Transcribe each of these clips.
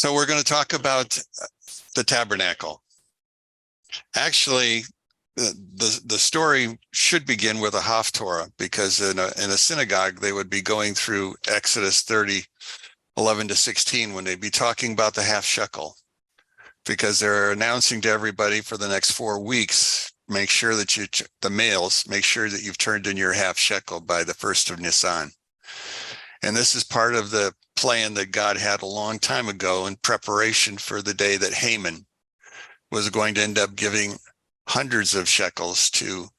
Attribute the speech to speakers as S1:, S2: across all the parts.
S1: So we're going to talk about the tabernacle. Actually, the story should begin with a Haftorah, because in a synagogue, they would be going through Exodus 30:11-16 when they'd be talking about the half shekel, because they're announcing to everybody for the next 4 weeks, make sure that the males, make sure that you've turned in your half shekel by the 1st of Nisan. And this is part of the plan that God had a long time ago in preparation for the day that Haman was going to end up giving hundreds of shekels to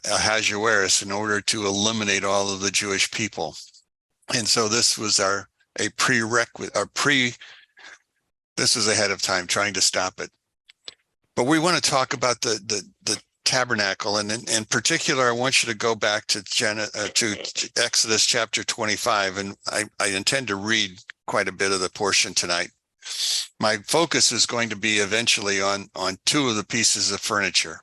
S1: Ahasuerus in order to eliminate all of the Jewish people. And so this was this was ahead of time, trying to stop it. But we want to talk about the tabernacle, and in particular, I want you to go back to Exodus chapter 25, and I intend to read quite a bit of the portion tonight. My focus is going to be eventually on 2 of the pieces of furniture.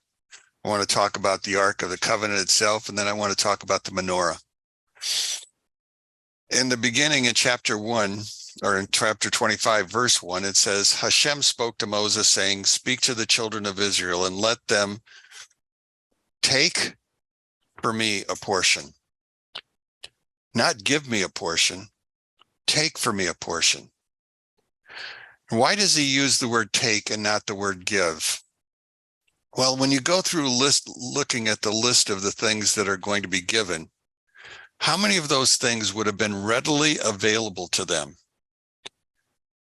S1: I want to talk about the Ark of the Covenant itself, and then I want to talk about the menorah. In the beginning, in chapter 1, or in chapter 25, verse 1, it says, Hashem spoke to Moses, saying, speak to the children of Israel and let them take for me a portion. Not give me a portion, take for me a portion. Why does he use the word take and not the word give? Well, when you go through looking at the list of the things that are going to be given, how many of those things would have been readily available to them?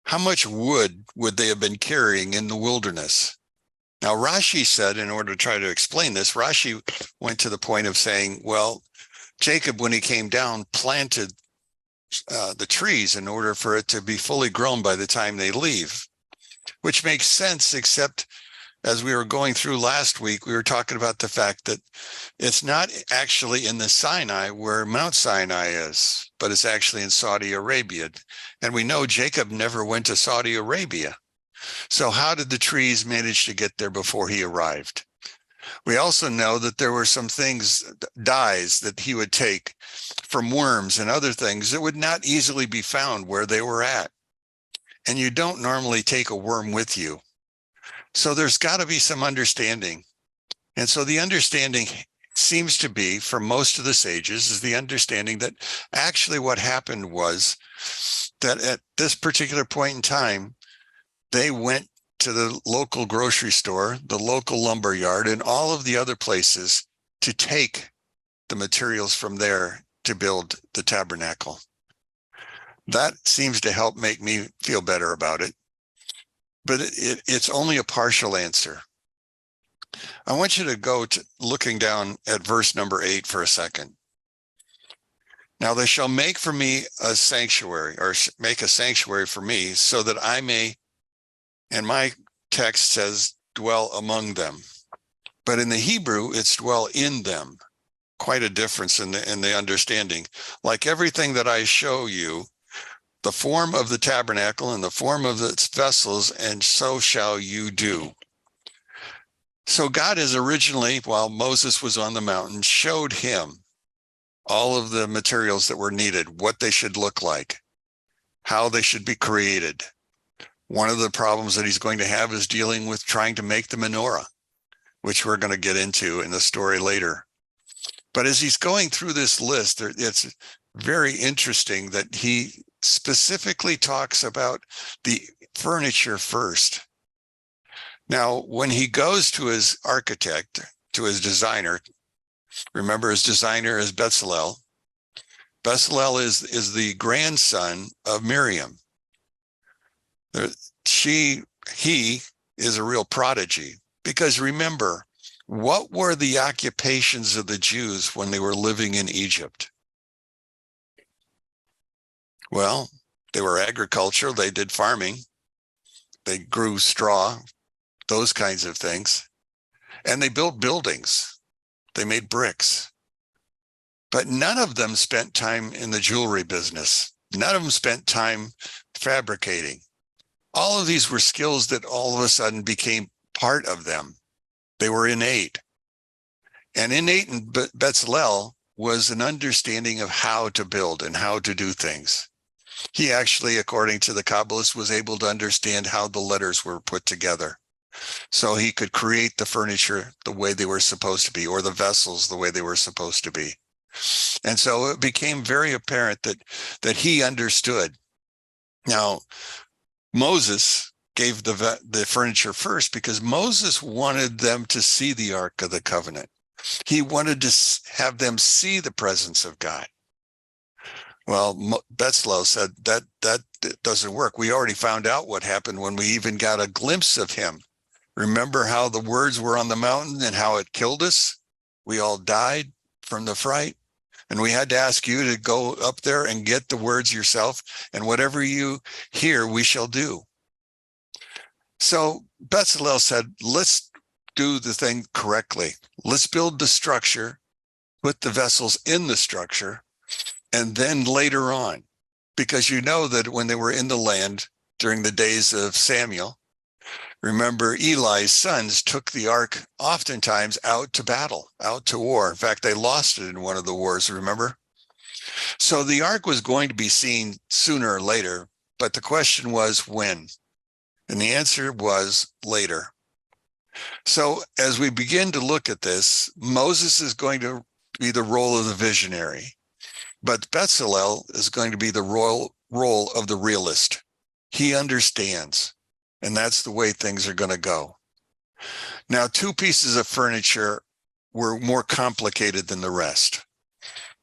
S1: How much wood would they have been carrying in the wilderness? Now, Rashi said, in order to try to explain this, Rashi went to the point of saying, well, Jacob, when he came down, planted the trees in order for it to be fully grown by the time they leave, which makes sense, except as we were going through last week, we were talking about the fact that it's not actually in the Sinai where Mount Sinai is, but it's actually in Saudi Arabia. And we know Jacob never went to Saudi Arabia. So how did the trees manage to get there before he arrived? We also know that there were some things, dyes that he would take from worms and other things that would not easily be found where they were at. And you don't normally take a worm with you. So there's got to be some understanding. And so the understanding seems to be, for most of the sages, is the understanding that actually what happened was that at this particular point in time, they went to the local grocery store, the local lumber yard, and all of the other places to take the materials from there to build the tabernacle. That seems to help make me feel better about it. But it's only a partial answer. I want you to go to looking down at verse number 8 for a second. Now they shall make for me a sanctuary, or make a sanctuary for me, so that I may, and my text says, dwell among them. But in the Hebrew, it's dwell in them. Quite a difference in the understanding. Like everything that I show you, the form of the tabernacle and the form of its vessels, and so shall you do. So God is originally, while Moses was on the mountain, showed him all of the materials that were needed, what they should look like, how they should be created. One of the problems that he's going to have is dealing with trying to make the menorah, which we're going to get into in the story later. But as he's going through this list, it's very interesting that he specifically talks about the furniture first. Now, when he goes to his architect, to his designer, remember his designer is Bezalel. Bezalel is the grandson of Miriam. He is a real prodigy, because remember, what were the occupations of the Jews when they were living in Egypt? Well, they were agricultural, they did farming, they grew straw, those kinds of things, and they built buildings, they made bricks. But none of them spent time in the jewelry business. None of them spent time fabricating. All of these were skills that all of a sudden became part of them. They were innate. And innate in Bezalel was an understanding of how to build and how to do things. He actually, according to the Kabbalists, was able to understand how the letters were put together. So he could create the furniture the way they were supposed to be, or the vessels the way they were supposed to be. And so it became very apparent that he understood. Now, Moses gave the furniture first because Moses wanted them to see the Ark of the Covenant. He wanted to have them see the presence of God. Well, Bezalel said that doesn't work. We already found out what happened when we even got a glimpse of him. Remember how the words were on the mountain and how it killed us? We all died from the fright. And we had to ask you to go up there and get the words yourself. And whatever you hear, we shall do. So Bezalel said, let's do the thing correctly. Let's build the structure, put the vessels in the structure, and then later on, because you know that when they were in the land during the days of Samuel, remember Eli's sons took the ark oftentimes out to battle, out to war. In fact, they lost it in one of the wars, remember? So the ark was going to be seen sooner or later, but the question was when? And the answer was later. So as we begin to look at this, Moses is going to be the role of the visionary. But Bezalel is going to be the role of the realist. He understands, and that's the way things are going to go. Now, two pieces of furniture were more complicated than the rest.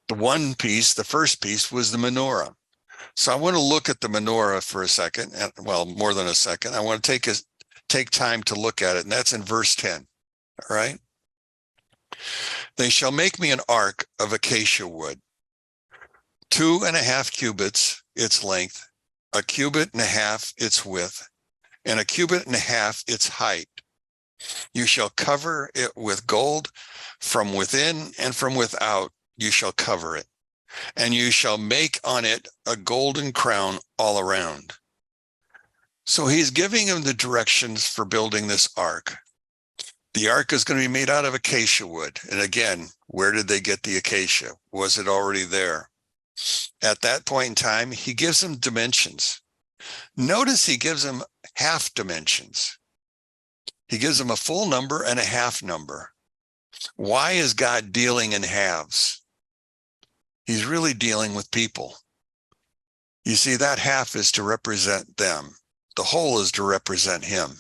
S1: The one piece, the first piece, was the menorah. So I want to look at the menorah for a second, well, more than a second. I want to take time to look at it, and that's in verse 10, all right? They shall make me an ark of acacia wood. 2.5 cubits its length, 1.5 cubits its width, and 1.5 cubits its height. You shall cover it with gold from within and from without. You shall cover it, and you shall make on it a golden crown all around. So he's giving him the directions for building this ark. The ark is going to be made out of acacia wood. And again, where did they get the acacia? Was it already there? At that point in time, he gives them dimensions. Notice he gives them half dimensions. He gives them a full number and a half number. Why is God dealing in halves? He's really dealing with people. You see, that half is to represent them. The whole is to represent him.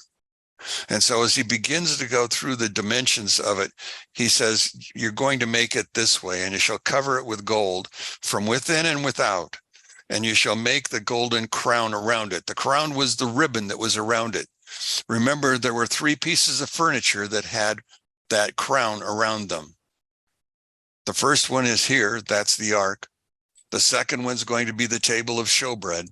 S1: And so as he begins to go through the dimensions of it, he says, you're going to make it this way, and you shall cover it with gold from within and without, and you shall make the golden crown around it. The crown was the ribbon that was around it. Remember, there were 3 pieces of furniture that had that crown around them. The first one is here, that's the ark. The second one's going to be the table of showbread.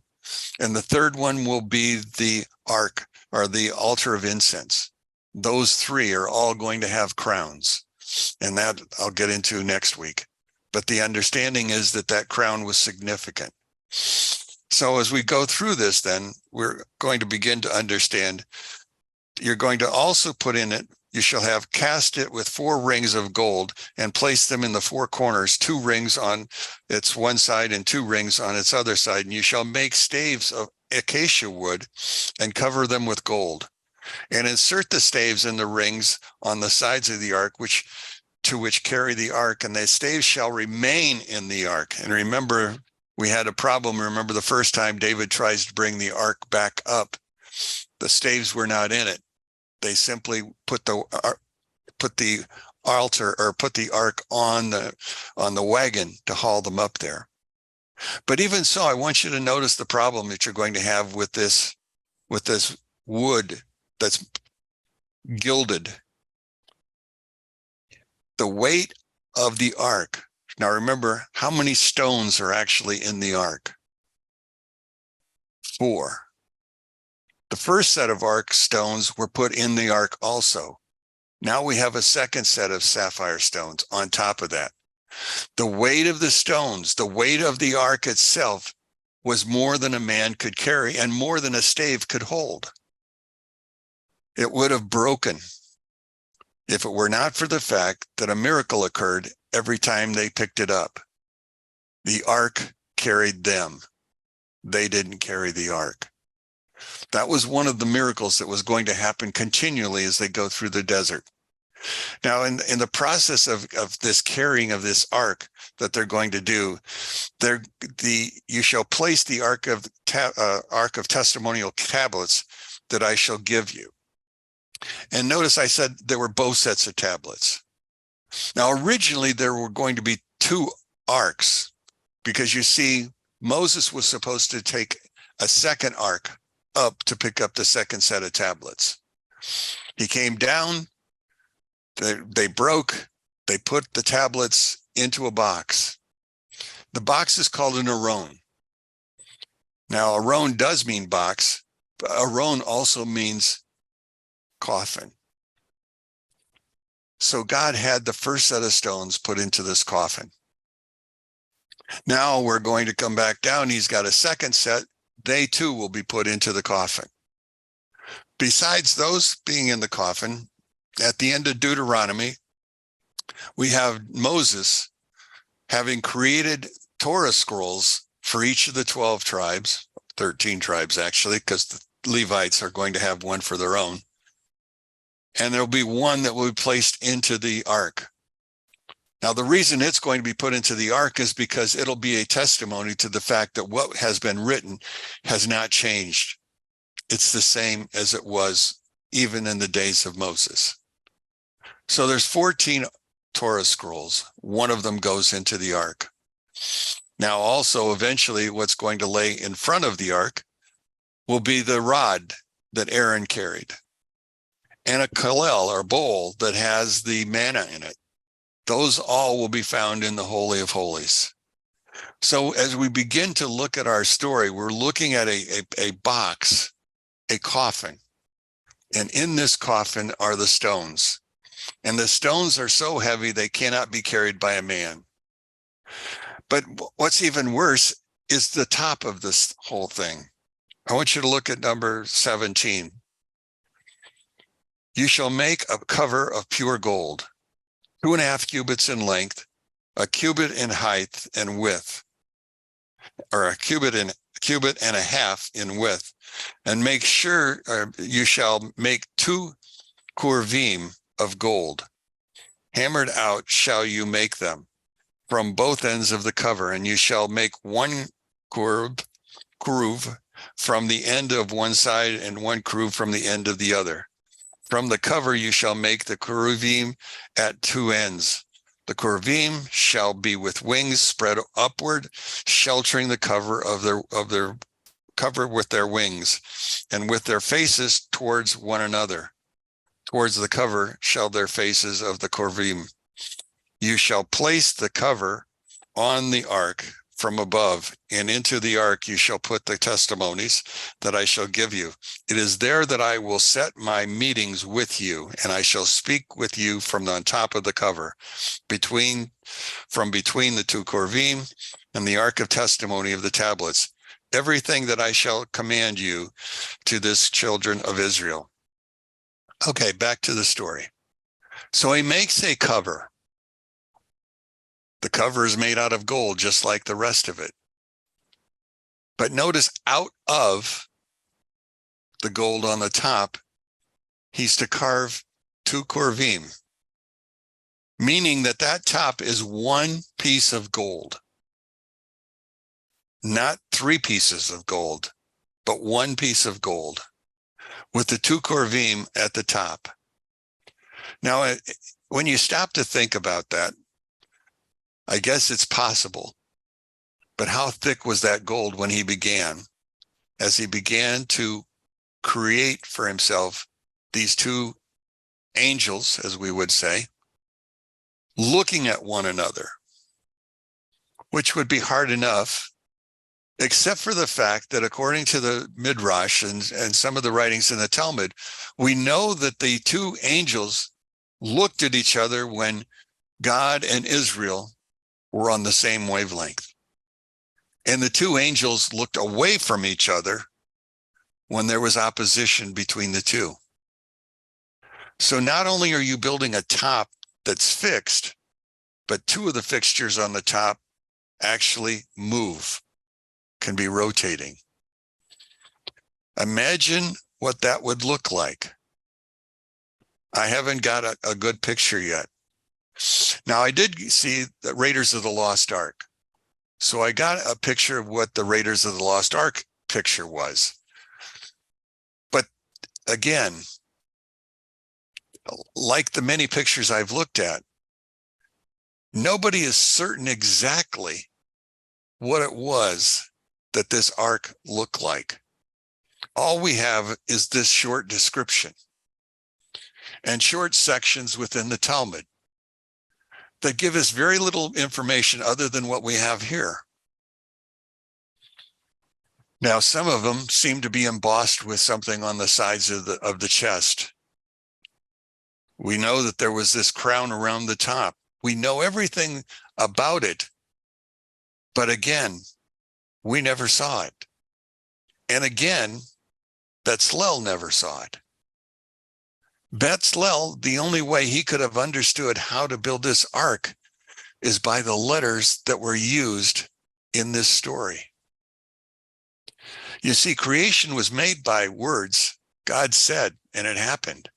S1: And the third one will be the ark, or the altar of incense. Those 3 are all going to have crowns, and that I'll get into next week. But the understanding is that that crown was significant. So as we go through this, then we're going to begin to understand. You're going to also put in it, you shall have cast it with 4 rings of gold and place them in the 4 corners, 2 rings on its one side and 2 rings on its other side. And you shall make staves of acacia wood and cover them with gold, and insert the staves in the rings on the sides of the ark, which carry the ark, and the staves shall remain in the ark. And remember, we had a problem. Remember the first time David tries to bring the ark back up, the staves were not in it. They simply put the altar, or put the ark on the wagon to haul them up there. But even so, I want you to notice the problem that you're going to have with this wood that's gilded. The weight of the ark. Now remember, how many stones are actually in the ark? 4. The first set of ark stones were put in the ark also. Now we have a second set of sapphire stones on top of that. The weight of the stones, the weight of the ark itself, was more than a man could carry and more than a stave could hold. It would have broken if it were not for the fact that a miracle occurred every time they picked it up. The ark carried them. they didn't carry the ark. That was one of the miracles that was going to happen continually as they go through the desert. Now, in the process of this carrying of this ark that they're going to do, you shall place the ark of testimonial tablets that I shall give you. And notice I said there were both sets of tablets. Now, originally there were going to be two arks, because you see, Moses was supposed to take a second ark up to pick up the second set of tablets. He came down, they broke, they put the tablets into a box. The box is called an aron. Now, aron does mean box, but aron also means coffin. So God had the first set of stones put into this coffin. Now we're going to come back down. He's got a second set. They too will be put into the coffin. Besides those being in the coffin, at the end of Deuteronomy, we have Moses having created Torah scrolls for each of the 12 tribes, 13 tribes actually, because the Levites are going to have one for their own. And there'll be one that will be placed into the ark. Now, the reason it's going to be put into the ark is because it'll be a testimony to the fact that what has been written has not changed. It's the same as it was even in the days of Moses. So there's 14 Torah scrolls. One of them goes into the ark. Now, also, eventually, what's going to lay in front of the ark will be the rod that Aaron carried, and a kalel or bowl that has the manna in it. Those all will be found in the Holy of Holies. So as we begin to look at our story, we're looking at a box, a coffin. And in this coffin are the stones. And the stones are so heavy they cannot be carried by a man. But what's even worse is the top of this whole thing. I want you to look at number 17. You shall make a cover of pure gold, 2.5 cubits in length, a cubit in height and width, or a cubit and a half in width. And make sure you shall make 2 kurvim of gold. Hammered out shall you make them from both ends of the cover, and you shall make 1 kuruv from the end of one side and 1 kuruv from the end of the other. From the cover you shall make the keruvim at 2 ends. The keruvim shall be with wings spread upward, sheltering the cover of their cover with their wings, and with their faces towards one another. Towards the cover shall their faces of the keruvim. You shall place the cover on the ark from above, and into the ark you shall put the testimonies that I shall give you. It is there that I will set my meetings with you, and I shall speak with you from on top of the cover, from between the 2 keruvim and the ark of testimony of the tablets, everything that I shall command you to this children of Israel. Okay, back to the story. So he makes a cover. The cover is made out of gold, just like the rest of it. But notice, out of the gold on the top, he's to carve 2 keruvim, meaning that that top is 1 piece of gold. Not 3 pieces of gold, but 1 piece of gold, with the 2 keruvim at the top. Now, when you stop to think about that, I guess it's possible. But how thick was that gold when he began? As he began to create for himself these 2 angels, as we would say, looking at one another, which would be hard enough, except for the fact that according to the Midrash and some of the writings in the Talmud, we know that the 2 angels looked at each other when God and Israel were on the same wavelength. And the 2 angels looked away from each other when there was opposition between the 2. So not only are you building a top that's fixed, but 2 of the fixtures on the top actually move. can be rotating. Imagine what that would look like. I haven't got a good picture yet. Now, I did see the Raiders of the Lost Ark. So I got a picture of what the Raiders of the Lost Ark picture was. But again, like the many pictures I've looked at, nobody is certain exactly what it was that this ark looked like. All we have is this short description and short sections within the Talmud that give us very little information other than what we have here. Now, some of them seem to be embossed with something on the sides of the chest. We know that there was this crown around the top. We know everything about it, but again, we never saw it. And again, Betzalel never saw it. Betzalel, the only way he could have understood how to build this ark is by the letters that were used in this story. You see, creation was made by words. God said, and it happened.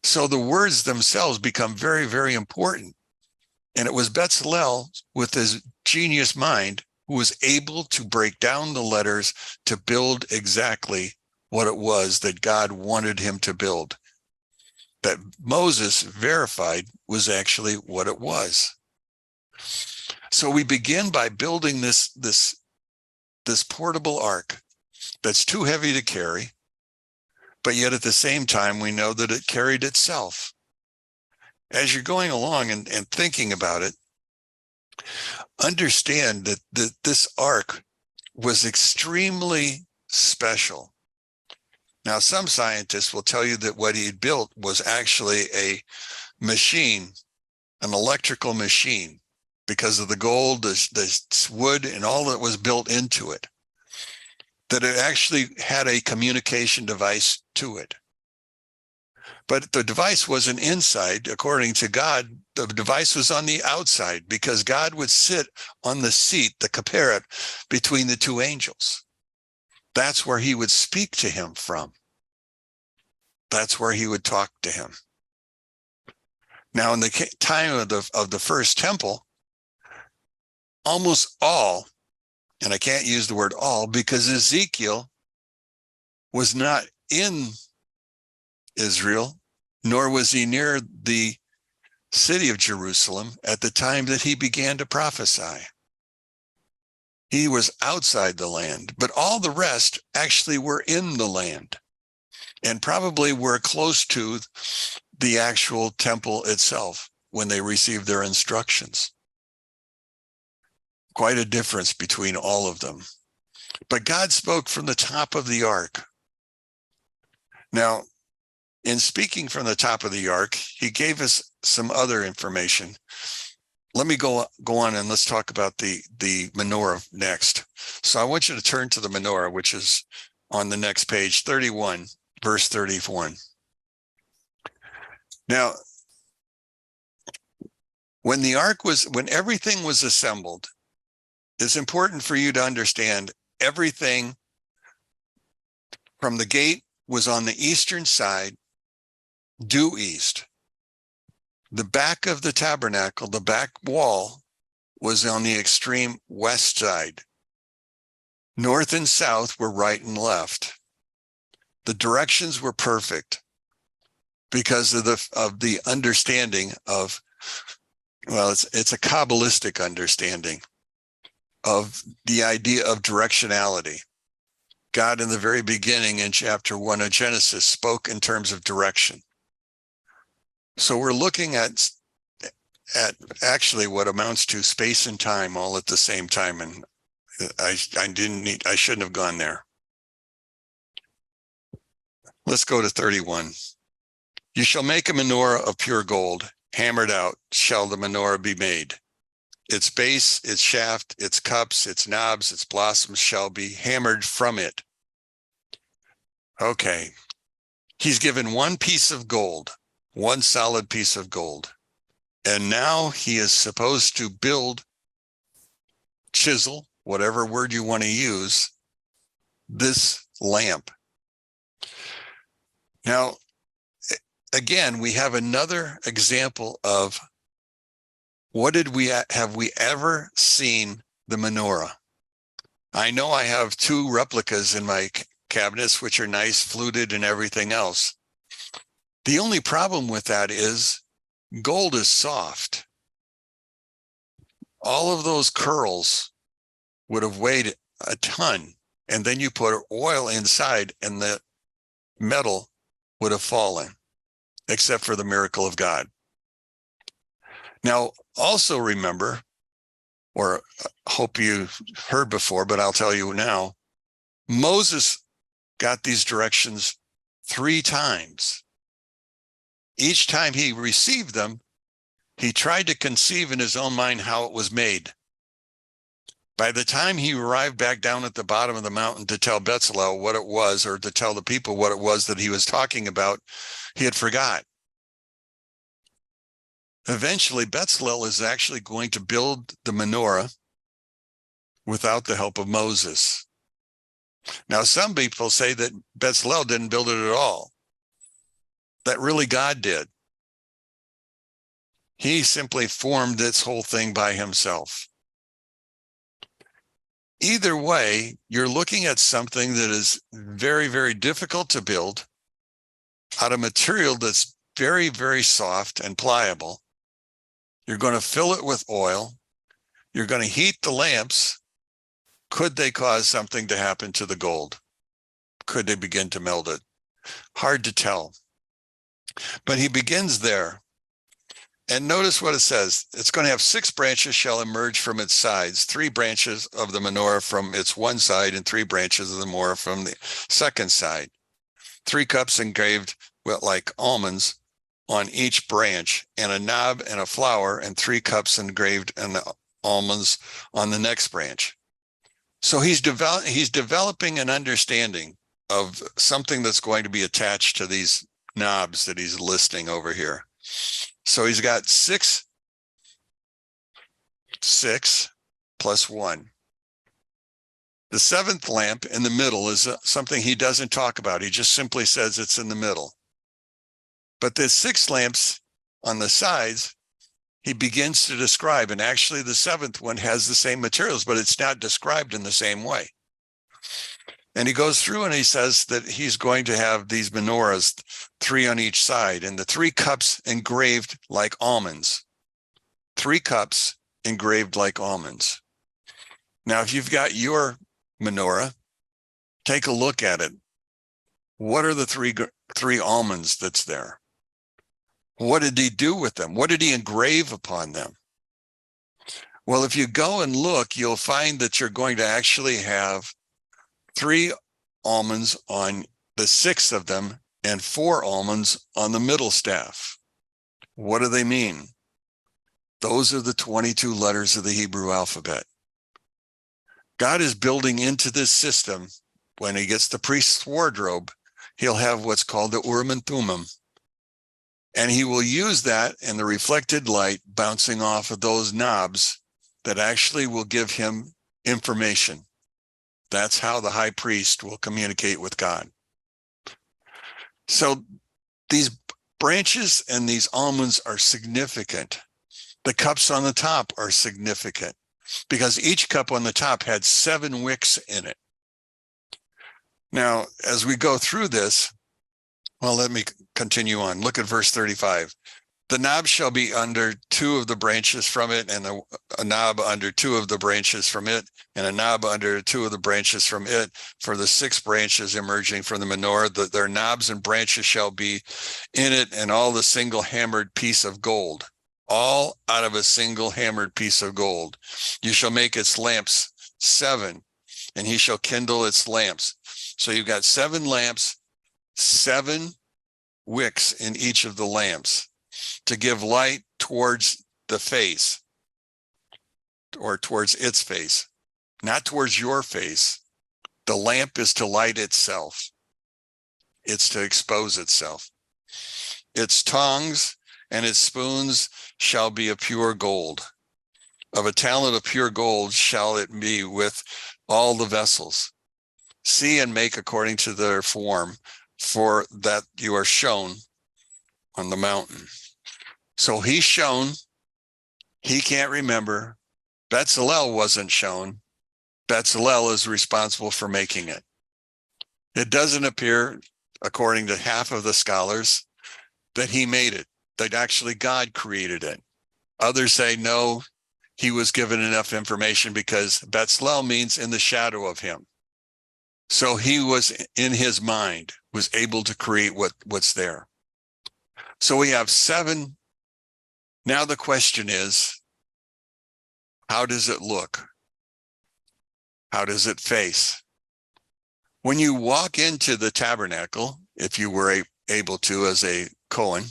S1: So the words themselves become very, very important. And it was Betzalel, with his genius mind, who was able to break down the letters to build exactly what it was that God wanted him to build. That Moses verified was actually what it was. So we begin by building this portable ark that's too heavy to carry, but yet at the same time, we know that it carried itself. As you're going along and thinking about it, understand that this ark was extremely special. Now, some scientists will tell you that what he built was actually a machine, an electrical machine, because of the gold, the wood, and all that was built into it, that it actually had a communication device to it. But the device wasn't inside. According to God, the device was on the outside, because God would sit on the seat, the kaperet, between the two angels. That's where he would speak to him from. That's where he would talk to him. Now, in the time of the first temple, almost all, and I can't use the word all because Ezekiel was not in Israel, nor was he near the city of Jerusalem at the time that he began to prophesy. He was outside the land, but all the rest actually were in the land and probably were close to the actual temple itself when they received their instructions. Quite a difference between all of them. But God spoke from the top of the ark. Now, in speaking from the top of the ark, he gave us some other information. Let me go on and let's talk about the menorah next. So I want you to turn to the menorah, which is on the next page, 31, verse 31. Now, when everything was assembled, it's important for you to understand everything from the gate was on the eastern side, due east. The back of the tabernacle, the back wall, was on the extreme west side. North and south were right and left. The directions were perfect because of the understanding of, well, it's a Kabbalistic understanding of the idea of directionality. God, in the very beginning, in chapter 1 of Genesis, spoke in terms of direction. So we're looking at actually what amounts to space and time all at the same time, and I shouldn't have gone there. Let's go to 31. You shall make a menorah of pure gold, hammered out shall the menorah be made. Its base, its shaft, its cups, its knobs, its blossoms shall be hammered from it. Okay. He's given one piece of gold, one solid piece of gold. And now he is supposed to chisel, whatever word you want to use, this lamp. Now, again, we have another example of have we ever seen the menorah? I know I have two replicas in my cabinets, which are nice, fluted and everything else. The only problem with that is gold is soft. All of those curls would have weighed a ton, and then you put oil inside and the metal would have fallen, except for the miracle of God. Now, also remember, or hope you heard before, but I'll tell you now, Moses got these directions 3 times. Each time he received them, he tried to conceive in his own mind how it was made. By the time he arrived back down at the bottom of the mountain to tell Bezalel what it was, or to tell the people what it was that he was talking about, he had forgot. Eventually, Bezalel is actually going to build the menorah without the help of Moses. Now, some people say that Bezalel didn't build it at all, that really God did. He simply formed this whole thing by himself. Either way, you're looking at something that is very, very difficult to build out of material that's very, very soft and pliable. You're going to fill it with oil. You're going to heat the lamps. Could they cause something to happen to the gold? Could they begin to melt it? Hard to tell. But he begins there. And notice what it says. It's going to have 6 branches shall emerge from its sides, 3 branches of the menorah from its one side, and 3 branches of the menorah from the second side. 3 cups engraved like almonds on each branch, and a knob and a flower, and 3 cups engraved and the almonds on the next branch. So he's developing an understanding of something that's going to be attached to these knobs that he's listing over here. So he's got 6 plus 1. The 7th lamp in the middle is something he doesn't talk about. He just simply says it's in the middle. But the 6 lamps on the sides, he begins to describe. And actually the 7th one has the same materials, but it's not described in the same way. And he goes through and he says that he's going to have these menorahs, 3 on each side, and the 3 cups engraved like almonds. 3 cups engraved like almonds. Now, if you've got your menorah, take a look at it. What are the three almonds that's there? What did he do with them? What did he engrave upon them? Well, if you go and look, you'll find that you're going to actually have 3 almonds on the 6th of them and 4 almonds on the middle staff. What do they mean? Those are the 22 letters of the Hebrew alphabet. God is building into this system. When he gets the priest's wardrobe, he'll have what's called the Urim and Thummim. And he will use that and the reflected light bouncing off of those knobs that actually will give him information. That's how the high priest will communicate with God. So these branches and these almonds are significant. The cups on the top are significant because each cup on the top had 7 wicks in it. Now, as we go through this, well, let me continue on. Look at verse 35. The knob shall be under 2 of the branches from it, and a knob under 2 of the branches from it, and a knob under 2 of the branches from it, for the 6 branches emerging from the menorah. Their knobs and branches shall be in it, and all the single hammered piece of gold, all out of a single hammered piece of gold. You shall make its lamps 7, and he shall kindle its lamps. So you've got 7 lamps, 7 wicks in each of the lamps, to give light towards the face, or towards its face, not towards your face. The lamp is to light itself. It's to expose itself. Its tongs and its spoons shall be of pure gold. of a talent of pure gold shall it be with all the vessels. See and make according to their form, for that you are shown on the mountain. So he's shown, he can't remember. Bezalel wasn't shown. Bezalel is responsible for making it. It doesn't appear, according to half of the scholars, that he made it, that actually God created it. Others say no, he was given enough information because Bezalel means in the shadow of him. So he was in his mind, was able to create what's there. So we have 7. Now the question is, how does it look? How does it face? When you walk into the tabernacle, if you were able to as a Cohen,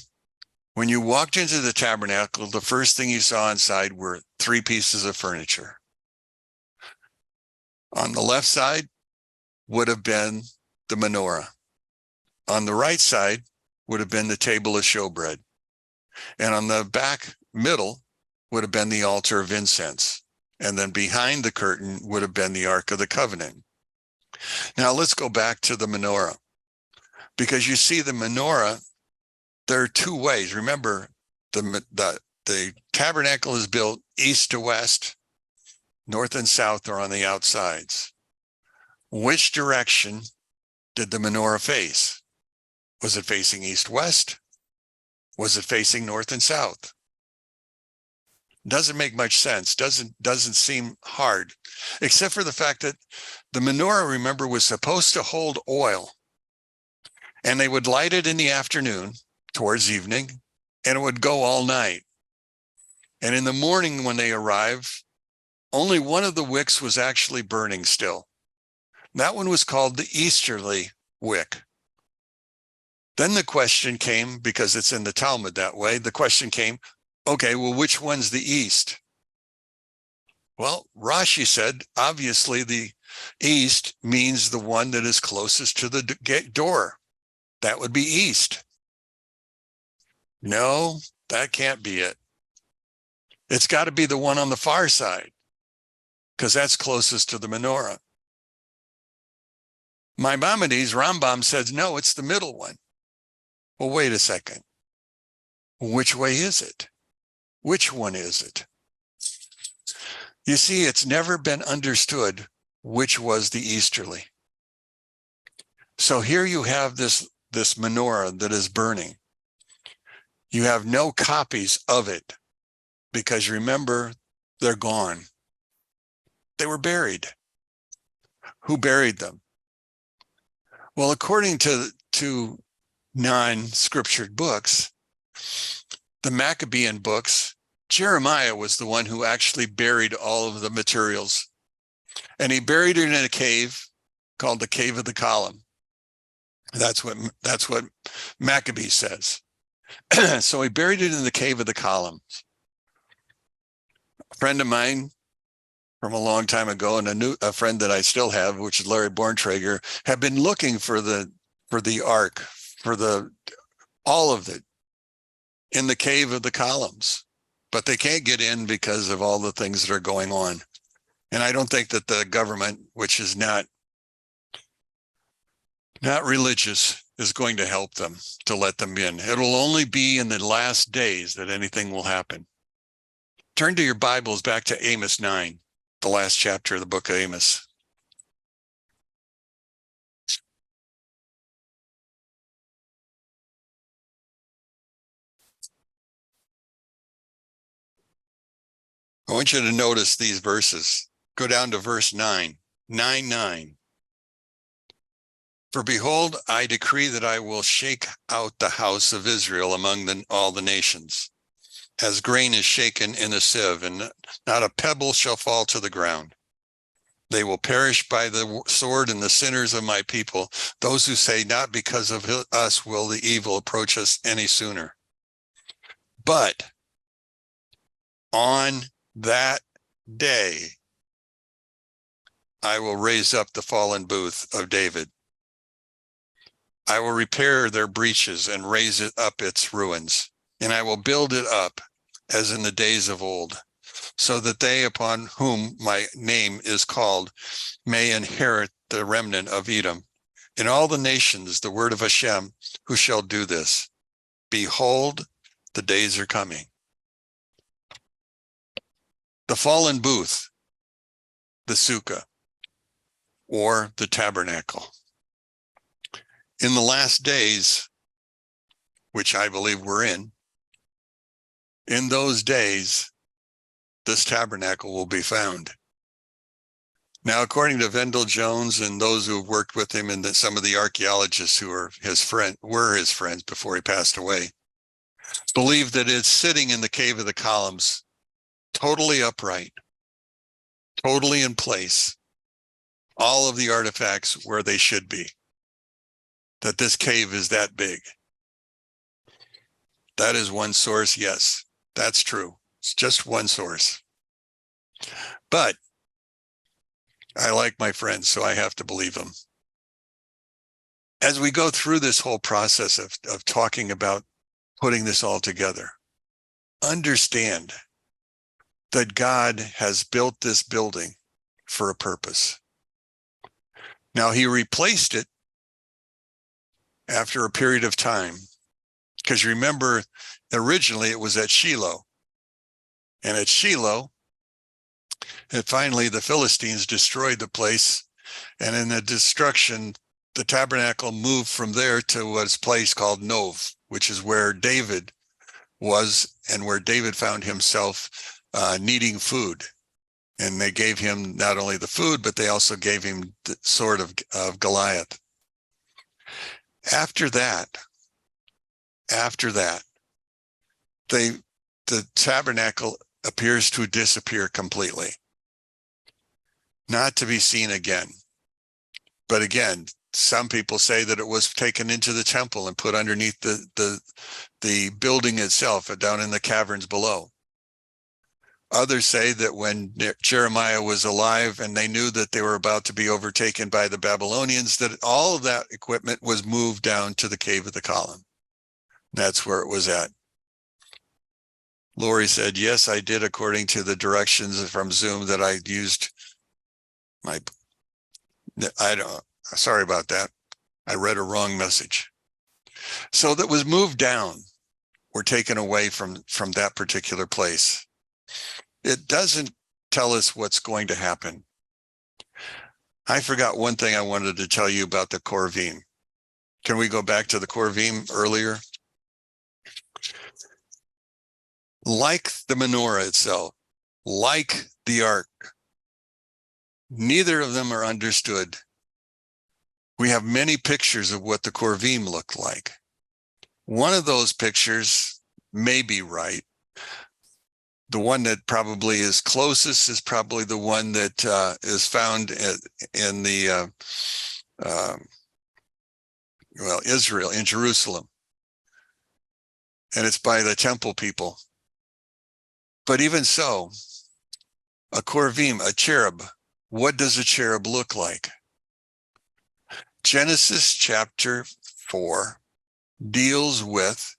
S1: when you walked into the tabernacle, the first thing you saw inside were 3 pieces of furniture. On the left side would have been the menorah. On the right side would have been the table of showbread. And on the back middle would have been the altar of incense. And then behind the curtain would have been the Ark of the Covenant. Now let's go back to the menorah. Because you see the menorah, there are 2 ways. Remember, the tabernacle is built east to west, north and south are on the outsides. Which direction did the menorah face? Was it facing east-west? Was it facing north and south? Doesn't make much sense. Doesn't seem hard, except for the fact that the menorah, remember, was supposed to hold oil, and they would light it in the afternoon towards evening, and it would go all night. And in the morning when they arrive, only one of the wicks was actually burning still. That one was called the easterly wick. Then the question came, because it's in the Talmud that way, the question came, okay, well, which one's the east? Well, Rashi said, obviously the east means the one that is closest to the door. That would be east. No, that can't be it. It's got to be the one on the far side, because that's closest to the menorah. Maimonides, Rambam says, no, it's the middle one. Well, wait a second. Which way is it? Which one is it? You see, it's never been understood which was the easterly. So here you have this menorah that is burning. You have no copies of it because remember, they're gone. They were buried. Who buried them? Well, according to non-scriptured books, the Maccabean books, Jeremiah was the one who actually buried all of the materials. And he buried it in a cave called the Cave of the Column. That's what Maccabee says. So he buried it in the Cave of the Columns. A friend of mine from a long time ago, and a friend that I still have, which is Larry Borntrager, have been looking for the ark, for all of it in the Cave of the Columns, but they can't get in because of all the things that are going on. And I don't think that the government, which is not religious, is going to help them to let them in. It'll only be in the last days that anything will happen. Turn to your Bibles back to Amos 9, the last chapter of the book of Amos. I want you to notice these verses. Go down to verse 9, 9:9. For behold, I decree that I will shake out the house of Israel among all the nations, as grain is shaken in a sieve, and not a pebble shall fall to the ground. They will perish by the sword, and the sinners of my people, those who say, not because of us will the evil approach us any sooner. But on that day, I will raise up the fallen booth of David. I will repair their breaches and raise it up its ruins, and I will build it up as in the days of old. so that they upon whom my name is called may inherit the remnant of Edom. In all the nations, the word of Hashem, who shall do this. Behold, the days are coming. The fallen booth, the sukkah, or the tabernacle. In the last days, which I believe we're in those days, this tabernacle will be found. Now, according to Vendell Jones and those who have worked with him, and some of the archaeologists who were his friends before he passed away, believe that it's sitting in the Cave of the Columns, totally upright, totally in place, all of the artifacts where they should be, that this cave is that big. That is one source, yes, that's true. It's just one source. But I like my friends, so I have to believe them. As we go through this whole process of talking about putting this all together, understand that God has built this building for a purpose. Now, he replaced it after a period of time, because remember, originally it was at Shiloh. And at Shiloh, and finally the Philistines destroyed the place. And in the destruction, the tabernacle moved from there to what's place called Nov, which is where David was and where David found himself needing food. And they gave him not only the food, but they also gave him the sword of Goliath. After that, the tabernacle appears to disappear completely, not to be seen again. But again, some people say that it was taken into the temple and put underneath the building itself, down in the caverns below. Others say that when Jeremiah was alive and they knew that they were about to be overtaken by the Babylonians, that all of that equipment was moved down to the Cave of the Column. That's where it was at. Lori said, yes, I did, according to the directions from Zoom that I used. Sorry about that. I read a wrong message. So that was moved down or taken away from that particular place. It doesn't tell us what's going to happen. I forgot one thing I wanted to tell you about the Korvim. Can we go back to the Korvim earlier? Like the menorah itself, like the ark, neither of them are understood. We have many pictures of what the Korvim looked like. One of those pictures may be right. The one that probably is closest is probably the one that is found in the Israel, in Jerusalem. And it's by the temple people. But even so, a Korvim, a cherub, what does a cherub look like? Genesis chapter 4 deals with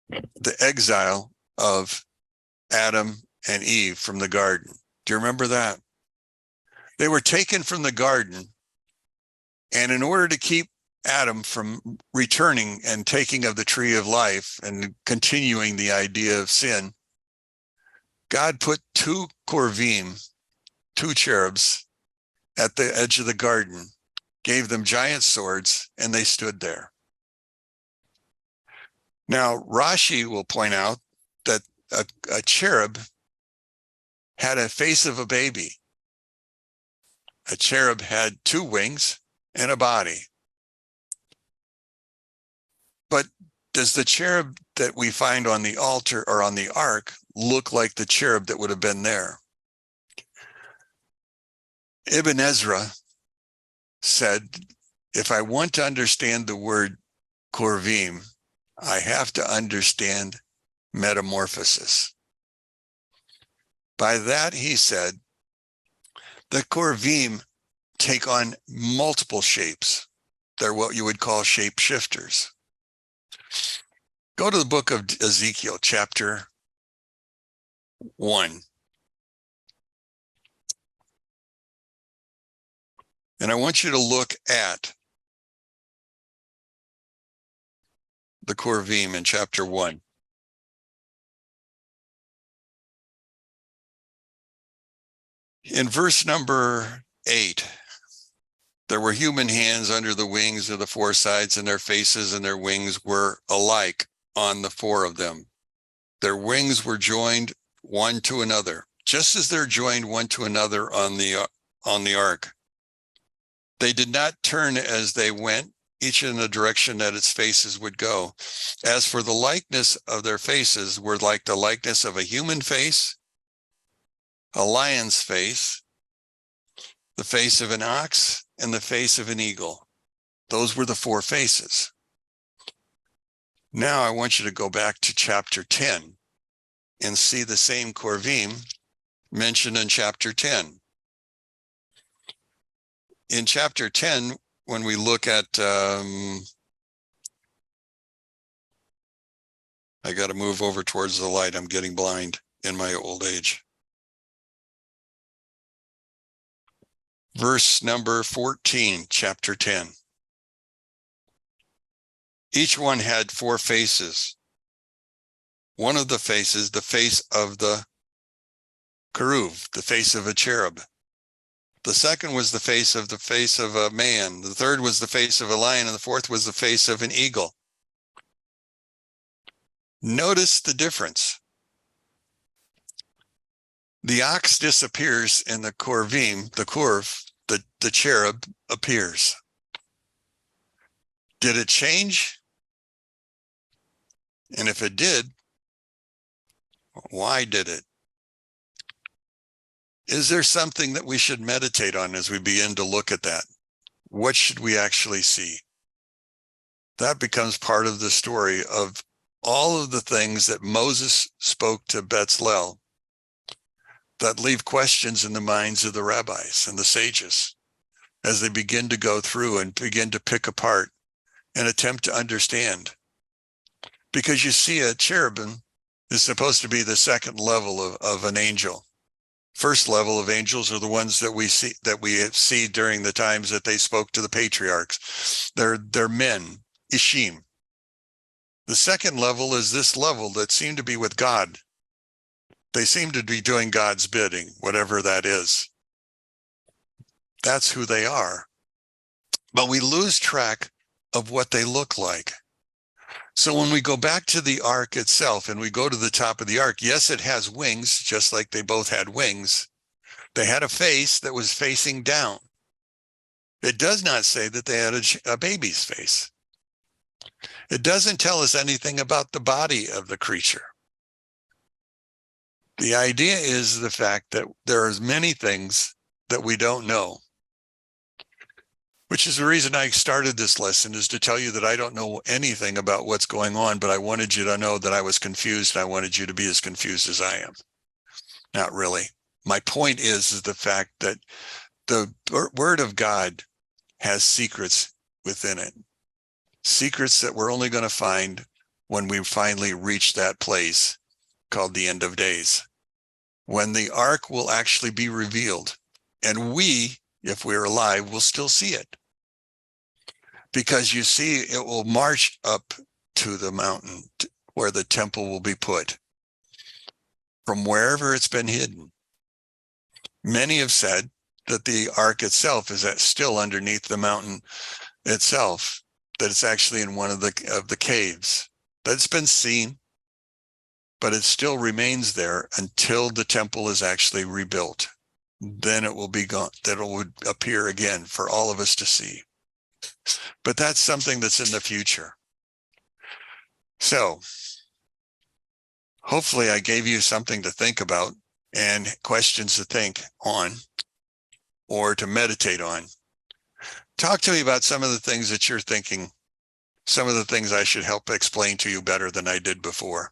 S1: the exile of Adam and Eve from the garden. Do you remember that? They were taken from the garden, and in order to keep Adam from returning and taking of the tree of life and continuing the idea of sin, God put two Korvim, two cherubs, at the edge of the garden, gave them giant swords, and they stood there. Now, Rashi will point out that a cherub had a face of a baby. A cherub had two wings and a body. But does the cherub that we find on the altar or on the ark look like the cherub that would have been there? Ibn Ezra said, if I want to understand the word Korvim, I have to understand metamorphosis. By that, he said, the Korvim take on multiple shapes. They're what you would call shapeshifters. Go to the book of Ezekiel, chapter 1. And I want you to look at the Korvim in chapter 1. In verse number 8, there were human hands under the wings of the four sides, and their faces and their wings were alike on the four of them. Their wings were joined one to another, just as they're joined one to another on the ark. They did not turn as they went, each in the direction that its faces would go. As for the likeness of their faces, were like the likeness of a human face, a lion's face, the face of an ox, and the face of an eagle. Those were the four faces. Now I want you to go back to chapter 10 and see the same Korvim mentioned in chapter 10. In chapter 10, when we look at, I got to move over towards the light. I'm getting blind in my old age. Verse number 14, chapter 10. Each one had four faces. One of the faces, the face of the keruv, the face of a cherub. The second was the face of a man. The third was the face of a lion, and the fourth was the face of an eagle. Notice the difference. The ox disappears in the Korvim, the cherub appears. Did it change? And if it did, why did it? Is there something that we should meditate on as we begin to look at that? What should we actually see? That becomes part of the story of all of the things that Moses spoke to Bezalel that leave questions in the minds of the rabbis and the sages as they begin to go through and begin to pick apart and attempt to understand. Because you see, a cherubim is supposed to be the second level of an angel. First level of angels are the ones that we see during the times that they spoke to the patriarchs. They're men, Ishim. The second level is this level that seem to be with God. They seem to be doing God's bidding, whatever that is. That's who they are. But we lose track of what they look like. So when we go back to the ark itself and we go to the top of the ark, yes, it has wings, just like they both had wings. They had a face that was facing down. It does not say that they had a baby's face. It doesn't tell us anything about the body of the creature. The idea is the fact that there are many things that we don't know, which is the reason I started this lesson, is to tell you that I don't know anything about what's going on, but I wanted you to know that I was confused. And I wanted you to be as confused as I am. Not really. My point is the fact that the Word of God has secrets within it. Secrets that we're only going to find when we finally reach that place called the end of days, when the ark will actually be revealed. And we, if we're alive, will still see it. Because you see, it will march up to the mountain where the temple will be put, from wherever it's been hidden. Many have said that the ark itself is still underneath the mountain itself, that it's actually in one of the caves. That's been seen, but it still remains there until the temple is actually rebuilt. Then it will be gone. Then it would appear again for all of us to see. But that's something that's in the future. So hopefully I gave you something to think about and questions to think on or to meditate on. Talk to me about some of the things that you're thinking, some of the things I should help explain to you better than I did before.